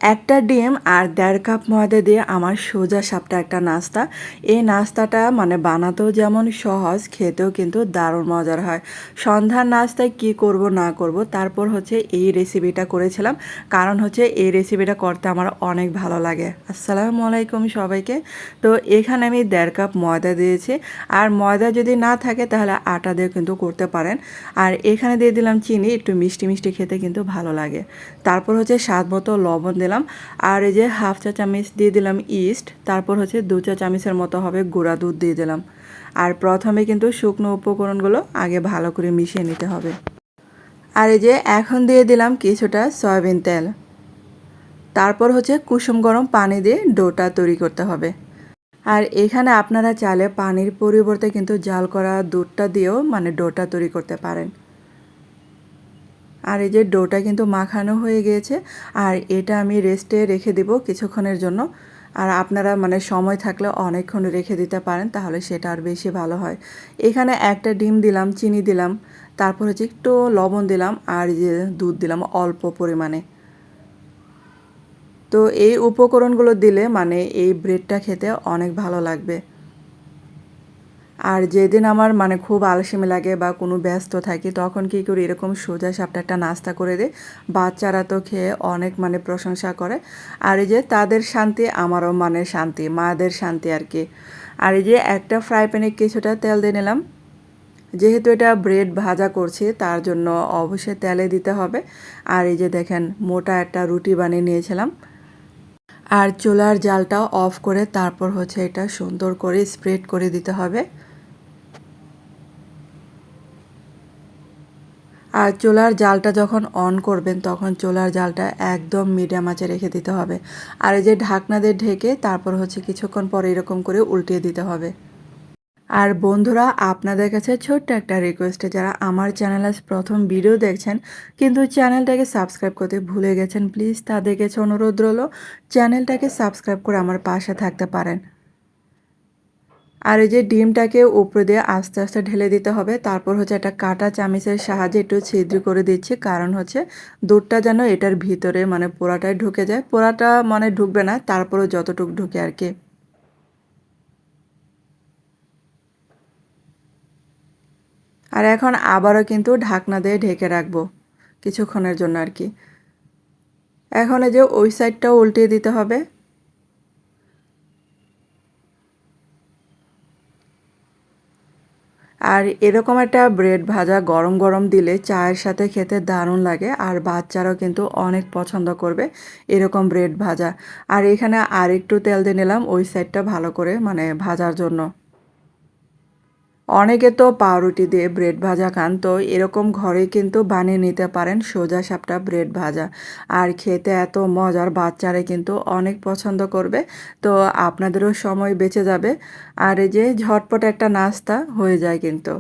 একটা ডিম আর ১.৫ কাপ ময়দা দিয়ে আমার সোজা সাপটা একটা নাস্তা। এই নাস্তাটা মানে বানাতেও যেমন সহজ, খেতেও কিন্তু দারুণ মজার হয়। সন্ধ্যার নাস্তায় কি করব না করব, তারপর হচ্ছে এই রেসিপিটা করেছিলাম। কারণ হচ্ছে এই রেসিপিটা করতে আমার অনেক ভালো লাগে। আসসালামু আলাইকুম সবাইকে। তো এখানে আমি ১.৫ কাপ ময়দা দিয়েছি। আর ময়দা যদি না থাকে তাহলে আটা দিয়ে কিন্তু করতে পারেন। আর এখানে দিয়ে দিলাম চিনি, একটু মিষ্টি মিষ্টি খেতে কিন্তু ভালো লাগে। তারপর হচ্ছে স্বাদ মতো লবণ দিলাম। আর এই যে 1/2 চা চামচ দিয়ে দিলাম ইস্ট। তারপর হচ্ছে 2 চা চামচের মতো হবে গুঁড়া দুধ দিয়ে দিলাম। আর প্রথমে কিন্তু শুকনো উপকরণগুলো আগে ভালো করে মিশিয়ে নিতে হবে। আর এই যে এখন দিয়ে দিলাম কিছুটা সয়াবিন তেল। তারপর হচ্ছে কুসুম গরম পানি দিয়ে ডোটা তৈরি করতে হবে। আর এখানে আপনারা চাইলে পানির পরিবর্তে কিন্তু জাল করা দুধটা দিয়েও মানে ডোটা তৈরি করতে পারেন। আর এই যে ডোটা কিন্তু মাখানো হয়ে গিয়েছে। আর এটা আমি রেস্টে রেখে দেব কিছুক্ষণের জন্য। আর আপনারা মানে সময় থাকলে অনেকক্ষণ রেখে দিতে পারেন, তাহলে সেটা আর বেশি ভালো হয়। এখানে একটা ডিম দিলাম, চিনি দিলাম, তারপর হচ্ছে একটু লবণ দিলাম আর যে দুধ দিলাম অল্প পরিমাণে। তো এই উপকরণগুলো দিলে মানে এই ব্রেডটা খেতে অনেক ভালো লাগবে। আর যেদিন আমার মানে খুব আলসেমি লাগে বা কোনো ব্যস্ত থাকি, তখন কী করি, এরকম সোজা সাপটা একটা নাস্তা করে দিই। বাচ্চারা তো খেয়ে অনেক মানে প্রশংসা করে। আর এই যে তাদের শান্তি আমারও মানে শান্তি, মাদের শান্তি আর কি। আর এই যে একটা ফ্রাই প্যানে কিছুটা তেল দিয়ে নিলাম। যেহেতু এটা ব্রেড ভাজা করছি, তার জন্য অবশ্যই তেলে দিতে হবে। আর এই যে দেখেন মোটা একটা রুটি বানিয়ে নিয়েছিলাম। আর চুলার জালটা অফ করে তারপর হচ্ছে এটা সুন্দর করে স্প্রেড করে দিতে হবে। আর চুলার জালটা যখন অন করবেন তখন চুলার জালটা একদম মিডিয়াম আঁচে রেখে দিতে হবে। আর এই যে ঢাকনা দিয়ে ঢেকে তারপর হচ্ছে কিছুক্ষণ পরে এরকম করে উল্টিয়ে দিতে হবে। আর বন্ধুরা, আপনাদের কাছে ছোট্ট একটা রিকোয়েস্টে, যারা আমার চ্যানেল আজ প্রথম ভিডিও দেখছেন কিন্তু চ্যানেলটাকে সাবস্ক্রাইব করতে ভুলে গেছেন, প্লিজ তাদের কাছে অনুরোধ রইল চ্যানেলটাকে সাবস্ক্রাইব করে আমার পাশে থাকতে পারেন। আর এই যে ডিমটাকে উপরে দিয়ে আস্তে আস্তে ঢেলে দিতে হবে। তারপর হচ্ছে একটা কাঁটা চামচের সাহায্যে একটু ছিদ্র করে দিচ্ছি, কারণ হচ্ছে দুধটা যেন এটার ভিতরে মানে পোড়াটায় ঢুকে যায়। পোড়াটা মানে ঢুকবে না, তারপরেও যতটুকু ঢুকে আর কি। আর এখন আবারও কিন্তু ঢাকনা দিয়ে ঢেকে রাখবো কিছুক্ষণের জন্য আর কি। এখন এই যে ওই সাইডটাও উল্টিয়ে দিতে হবে। আর এরকম একটা ব্রেড ভাজা গরম গরম দিলে চায়ের সাথে খেতে দারুণ লাগে। আর বাচ্চারাও কিন্তু অনেক পছন্দ করবে এরকম ব্রেড ভাজা। আর এখানে আর একটু তেল দিয়ে নিলাম ওই সাইডটা ভালো করে মানে ভাজার জন্য। অনেকে তো পাউরুটি দিয়ে ব্রেড ভাজা খান, তো এরকম ঘরে কিন্তু বানিয়ে নিতে পারেন সোজা সাপটা ব্রেড ভাজা। আর খেতে এত মজার, বাচ্চারা কিন্তু অনেক পছন্দ করবে। তো আপনাদেরও সময় বেঁচে যাবে। আর এই যে ঝটপট একটা নাস্তা হয়ে যায় কিন্তু।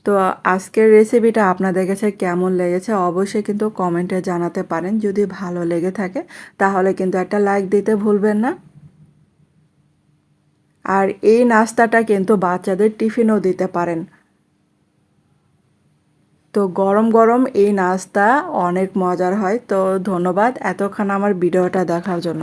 তো আজকের রেসিপিটা আপনাদের কাছে কেমন লেগেছে অবশ্যই কিন্তু কমেন্টে জানাতে পারেন। যদি ভালো লেগে থাকে তাহলে কিন্তু একটা লাইক দিতে ভুলবেন না। আর এই নাস্তাটা কিন্তু বাচ্চাদের টিফিনও দিতে পারেন। তো গরম গরম এই নাস্তা অনেক মজার হয়। তো ধন্যবাদ এতক্ষণ আমার ভিডিওটা দেখার জন্য।